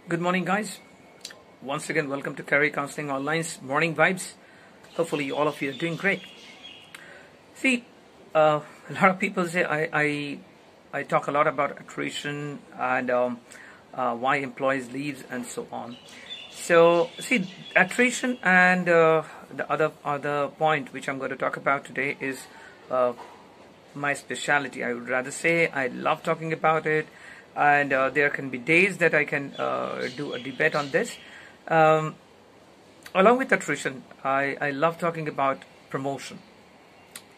Good morning, guys. Once again, welcome to Career Counseling Online's Morning Vibes. Hopefully, all of you are doing great. See, a lot of people say I talk a lot about attrition and why employees leave and so on. So, see, attrition and the other point which I'm going to talk about today is my specialty. I would rather say I love talking about it, and there can be days that I can do a debate on this. Along with attrition, I love talking about promotion.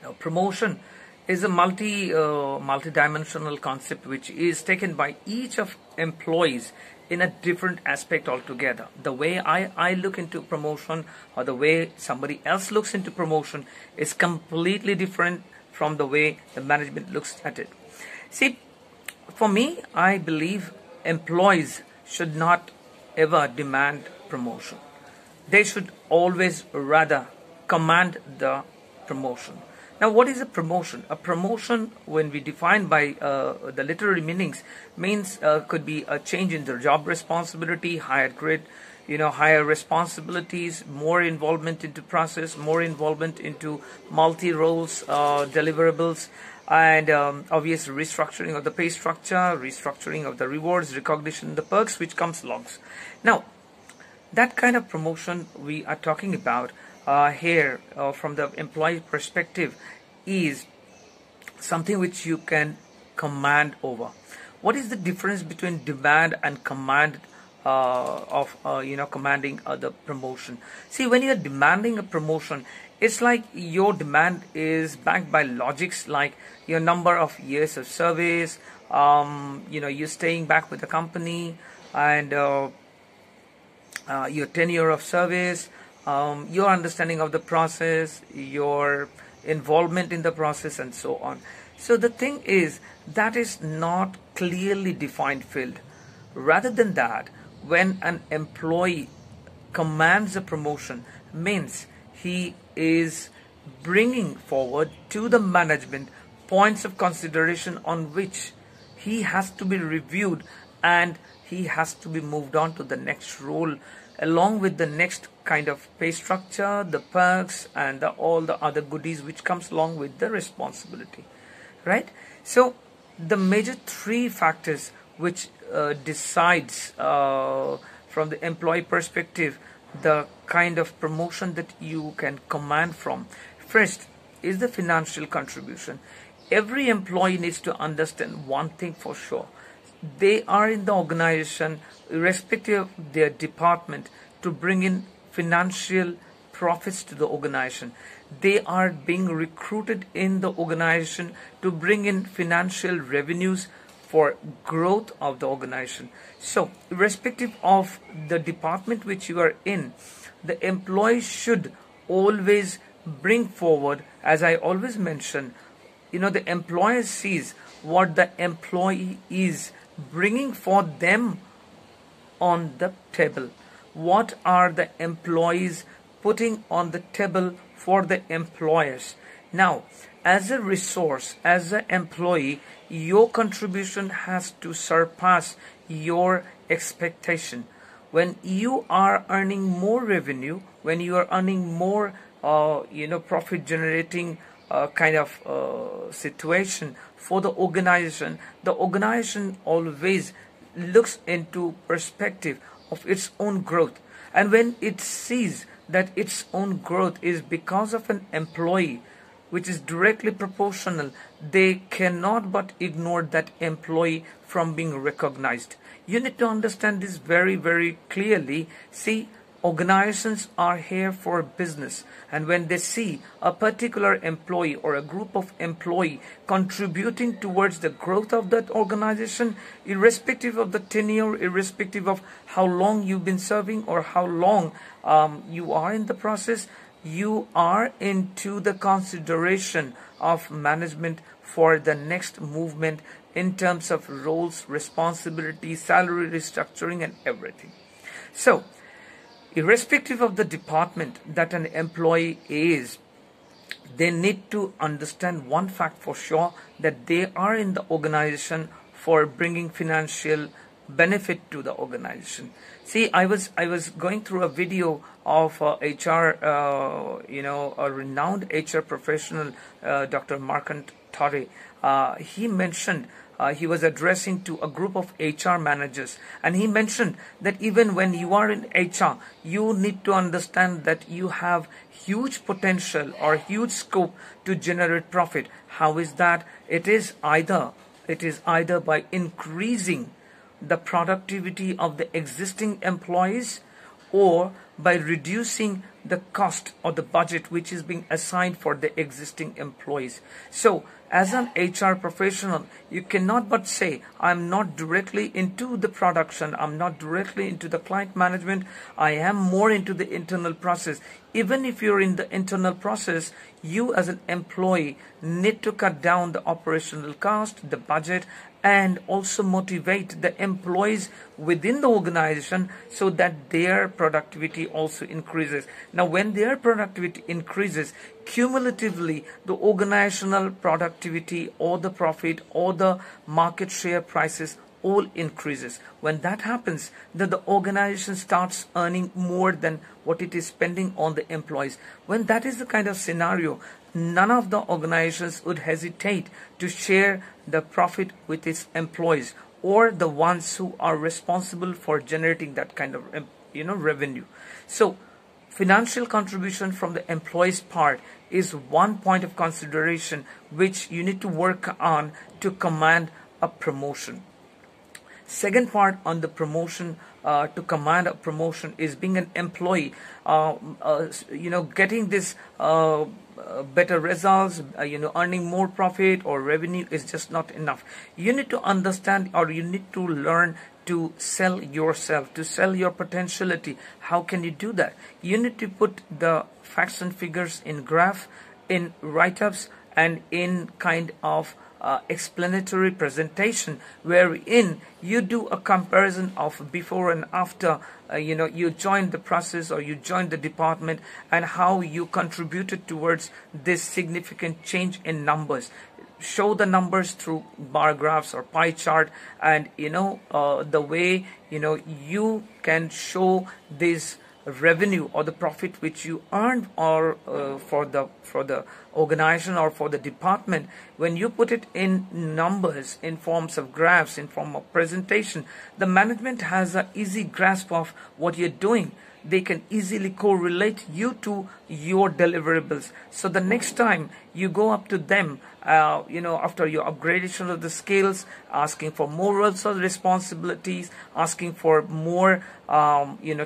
Now, promotion is a multi-dimensional concept which is taken by each of employees in a different aspect altogether. The way I look into promotion or the way somebody else looks into promotion is completely different from the way the management looks at it. See, for me, I believe employees should not ever demand promotion. They should always rather command the promotion. Now, what is a promotion? A promotion, when we define by the literary meanings, means could be a change in the job responsibility, higher grade, higher responsibilities, more involvement into process, more involvement into multi-roles, deliverables, and obvious restructuring of the pay structure, restructuring of the rewards, recognition, the perks which comes along. Now, that kind of promotion we are talking about here from the employee perspective is something which you can command over. What is the difference between demand and command commanding the promotion? See, when you are demanding a promotion, it's like your demand is backed by logics like your number of years of service, you're staying back with the company, and your tenure of service, your understanding of the process, your involvement in the process, and so on. So the thing is, that is not clearly defined field. Rather than that, when an employee commands a promotion, means he is bringing forward to the management points of consideration on which he has to be reviewed and he has to be moved on to the next role, along with the next kind of pay structure, the perks, and all the other goodies which comes along with the responsibility, right? So the major three factors which decides from the employee perspective the kind of promotion that you can command from. First is the financial contribution. Every employee needs to understand one thing for sure. They are in the organization, irrespective of their department, to bring in financial profits to the organization. They are being recruited in the organization to bring in financial revenues for growth of the organization. So, irrespective of the department which you are in, the employee should always bring forward, as I always mention, the employer sees what the employee is bringing for them on the table. What are the employees putting on the table for the employers? Now, as a resource, as an employee, your contribution has to surpass your expectation. When you are earning more revenue, when you are earning more, profit generating kind of situation for the organization always looks into perspective of its own growth. And when it sees that its own growth is because of an employee, which is directly proportional, they cannot but ignore that employee from being recognized. You need to understand this very, very clearly. See, organizations are here for business, and when they see a particular employee or a group of employee contributing towards the growth of that organization, irrespective of the tenure, irrespective of how long you've been serving or how long you are in the process, you are into the consideration of management for the next movement in terms of roles, responsibilities, salary restructuring, and everything. So, irrespective of the department that an employee is, they need to understand one fact for sure, that they are in the organization for bringing financial benefit to the organization. See, I was going through a video of HR, a renowned HR professional, Dr. Markant Thare. He mentioned he was addressing to a group of HR managers, and he mentioned that even when you are in HR, you need to understand that you have huge potential or huge scope to generate profit. How is that? It is either by increasing the productivity of the existing employees, or by reducing the cost or the budget which is being assigned for the existing employees. So as an HR professional, you cannot but say, I'm not directly into the production, I'm not directly into the client management, I am more into the internal process. Even if you're in the internal process, you as an employee need to cut down the operational cost, the budget, and also motivate the employees within the organization so that their productivity also increases. Now, when their productivity increases, cumulatively the organizational productivity or the profit or the market share prices all increases. When that happens, then the organization starts earning more than what it is spending on the employees. When that is the kind of scenario, none of the organizations would hesitate to share the profit with its employees, or the ones who are responsible for generating that kind of revenue. So financial contribution from the employee's part is one point of consideration which you need to work on to command a promotion. Second part on the promotion, to command a promotion, is being an employee, getting this better results, earning more profit or revenue is just not enough. You need to understand, or you need to learn to sell yourself, to sell your potentiality. How can you do that? You need to put the facts and figures in graph, in write-ups, and in kind of explanatory presentation, wherein you do a comparison of before and after you joined the process or you joined the department, and how you contributed towards this significant change in numbers. Show the numbers through bar graphs or pie chart, and the way you can show this revenue or the profit which you earned, or for the organization or for the department. When you put it in numbers, in forms of graphs, in form of presentation, the management has an easy grasp of what you're doing. They can easily correlate you to your deliverables. So the next time you go up to them, after your upgradation of the skills, asking for more roles or responsibilities, asking for more,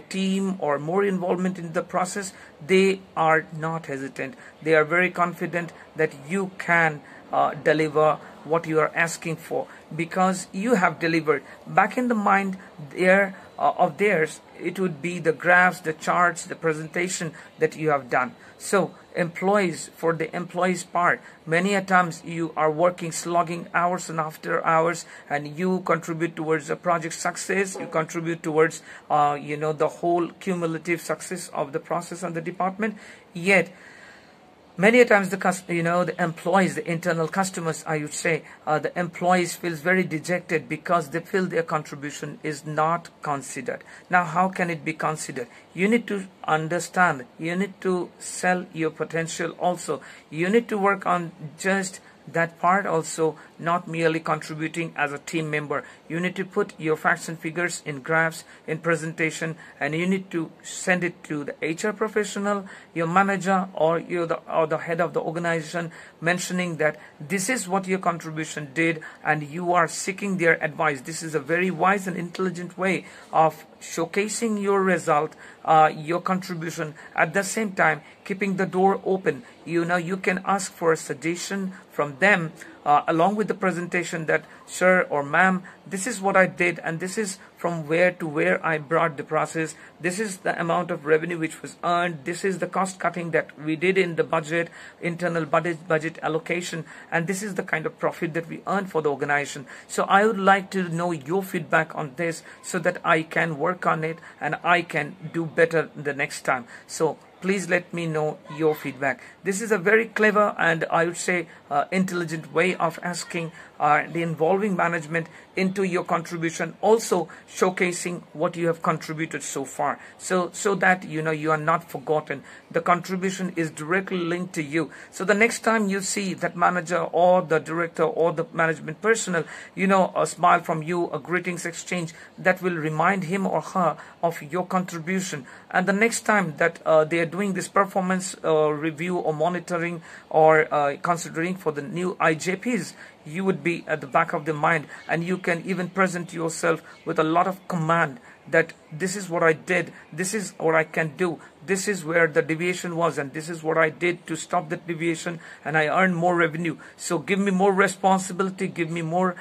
team or more involvement in the process, they are not hesitant. They are very confident that you can deliver what you are asking for, because you have delivered. Back in the mind of theirs, it would be the graphs, the charts, the presentation that you have done. So employees, for the employees part, many a times you are working, slogging hours and after hours, and you contribute towards the project success, you contribute towards the whole cumulative success of the process and the department. Yet many a times the employees, the internal customers, I would say, the employees feels very dejected because they feel their contribution is not considered. Now, how can it be considered? You need to understand, you need to sell your potential also. You need to work on just that part also, not merely contributing as a team member. You need to put your facts and figures in graphs, in presentation, and you need to send it to the HR professional, your manager, or the head of the organization, mentioning that this is what your contribution did, and you are seeking their advice. This is a very wise and intelligent way of showcasing your result, your contribution, at the same time keeping the door open. You can ask for a suggestion from them along with the presentation, that sir or ma'am, this is what I did, and this is from where to where I brought the process. This is the amount of revenue which was earned. This is the cost cutting that we did in the budget, internal budget allocation, and this is the kind of profit that we earned for the organization. So I would like to know your feedback on this so that I can work on it and I can do better the next time. So please let me know your feedback. This is a very clever and I would say intelligent way of asking the involving management into your contribution, also showcasing what you have contributed so far, so that you are not forgotten. The contribution is directly linked to you. So the next time you see that manager or the director or the management personnel, a smile from you, a greetings exchange, that will remind him or her of your contribution. And the next time that they are doing this performance review or monitoring or considering for the new IJPs, you would be at the back of the mind, and you can even present yourself with a lot of command that this is what I did, this is what I can do, this is where the deviation was, and this is what I did to stop that deviation, and I earned more revenue. So give me more responsibility, give me more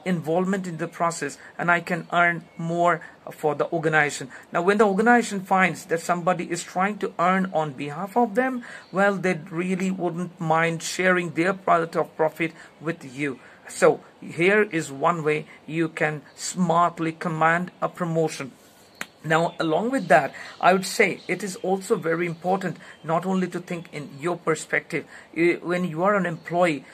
involvement in the process, and I can earn more for the organization. Now, when the organization finds that somebody is trying to earn on behalf of them, well, they really wouldn't mind sharing their product of profit with you. So here is one way you can smartly command a promotion. Now, along with that, I would say it is also very important not only to think in your perspective. When you are an employee,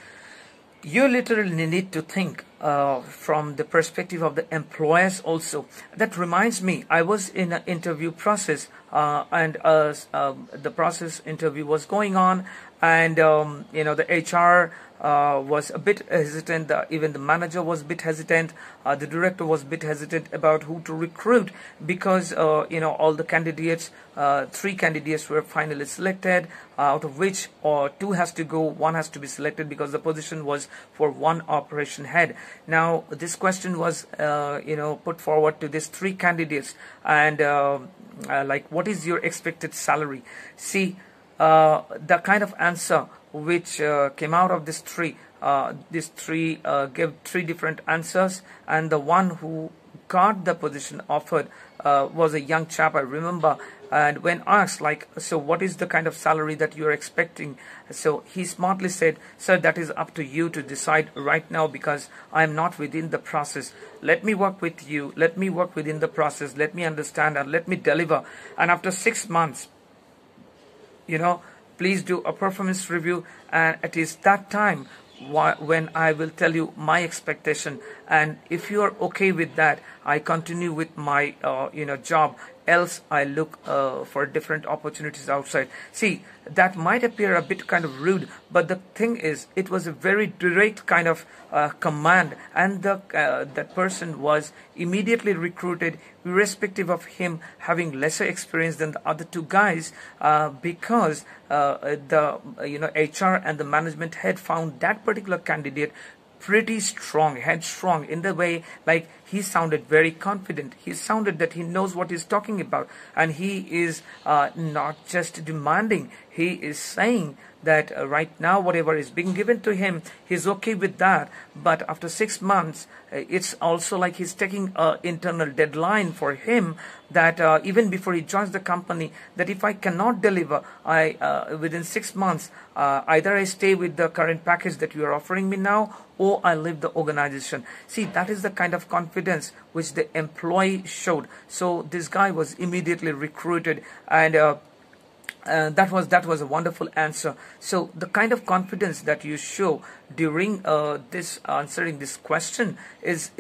you literally need to think from the perspective of the employers also. That reminds me, I was in an interview process and the process interview was going on, and the HR was a bit hesitant, even the manager was a bit hesitant, the director was a bit hesitant about who to recruit, because all the candidates, 3 candidates were finally selected, out of which two has to go, one has to be selected, because the position was for one operation head. Now this question was put forward to these 3 candidates, and like, what is your expected salary? See, the kind of answer which came out of these three gave 3 different answers, and the one who got the position offered was a young chap, I remember. And when asked, like, so what is the kind of salary that you're expecting? So he smartly said, sir, that is up to you to decide right now, because I am not within the process. Let me work with you, let me work within the process, let me understand, and let me deliver. And after 6 months, please do a performance review, and it is that time when I will tell you my expectation. And if you are okay with that, I continue with my job, else I look for different opportunities outside. See, that might appear a bit kind of rude, but the thing is, it was a very direct kind of command, and that person was immediately recruited, irrespective of him having lesser experience than the other 2 guys, because the HR and the management head found that particular candidate pretty strong, headstrong, in the way, like, he sounded very confident. He sounded that he knows what he's talking about, and he is not just demanding, he is saying that right now whatever is being given to him, he's okay with that. But after 6 months, it's also like he's taking an internal deadline for him, that even before he joins the company, that if I cannot deliver within 6 months, either I stay with the current package that you are offering me now, or I leave the organization. See, that is the kind of confidence which the employee showed. So this guy was immediately recruited, and that was a wonderful answer. So the kind of confidence that you show during this answering this question is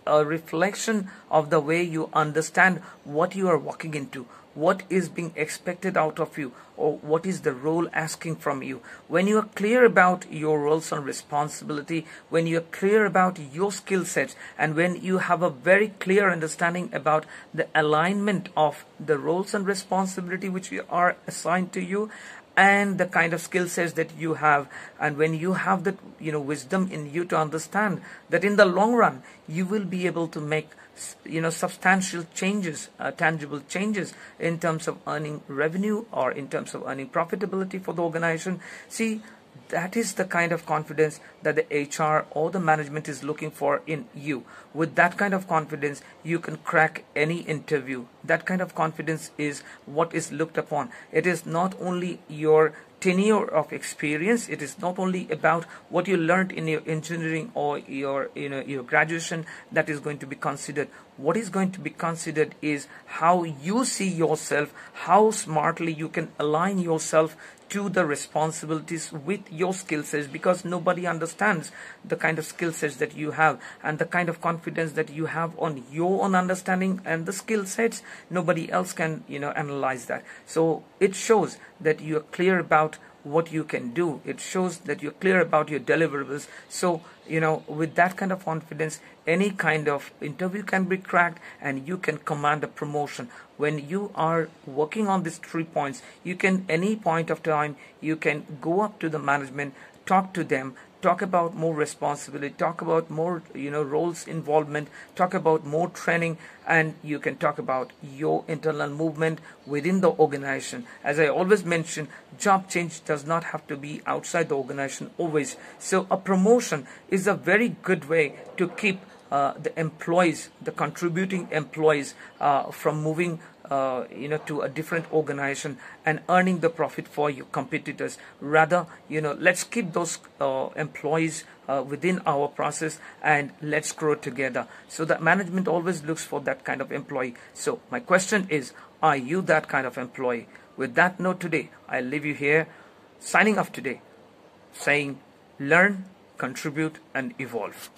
a reflection of the way you understand what you are walking into, what is being expected out of you, or what is the role asking from you. When you are clear about your roles and responsibility, when you are clear about your skill sets, and when you have a very clear understanding about the alignment of the roles and responsibility which are assigned to you, and the kind of skill sets that you have, and when you have that wisdom in you to understand that in the long run you will be able to make substantial changes, tangible changes in terms of earning revenue or in terms of earning profitability for the organization. See, that is the kind of confidence that the HR or the management is looking for in you. With that kind of confidence, you can crack any interview. That kind of confidence is what is looked upon. It is not only your tenure of experience. It is not only about what you learned in your engineering or your your graduation that is going to be considered. What is going to be considered is how you see yourself, how smartly you can align yourself to the responsibilities with your skill sets, because nobody understands the kind of skill sets that you have and the kind of confidence that you have on your own understanding and the skill sets. Nobody else can analyze that. So it shows that you are clear about what you can do. It shows that you're clear about your deliverables. So with that kind of confidence, any kind of interview can be cracked and you can command a promotion. When you are working on these 3 points, you can, any point of time, you can go up to the management, talk to them, talk about more responsibility, talk about more roles involvement, talk about more training, and you can talk about your internal movement within the organization. As I always mention, job change does not have to be outside the organization always. So a promotion is a very good way to keep the employees, the contributing employees, from moving to a different organization and earning the profit for your competitors. Rather, let's keep those employees within our process and let's grow together. So that management always looks for that kind of employee. So my question is, are you that kind of employee? With that note today, I leave you here, signing off today, saying learn, contribute and evolve.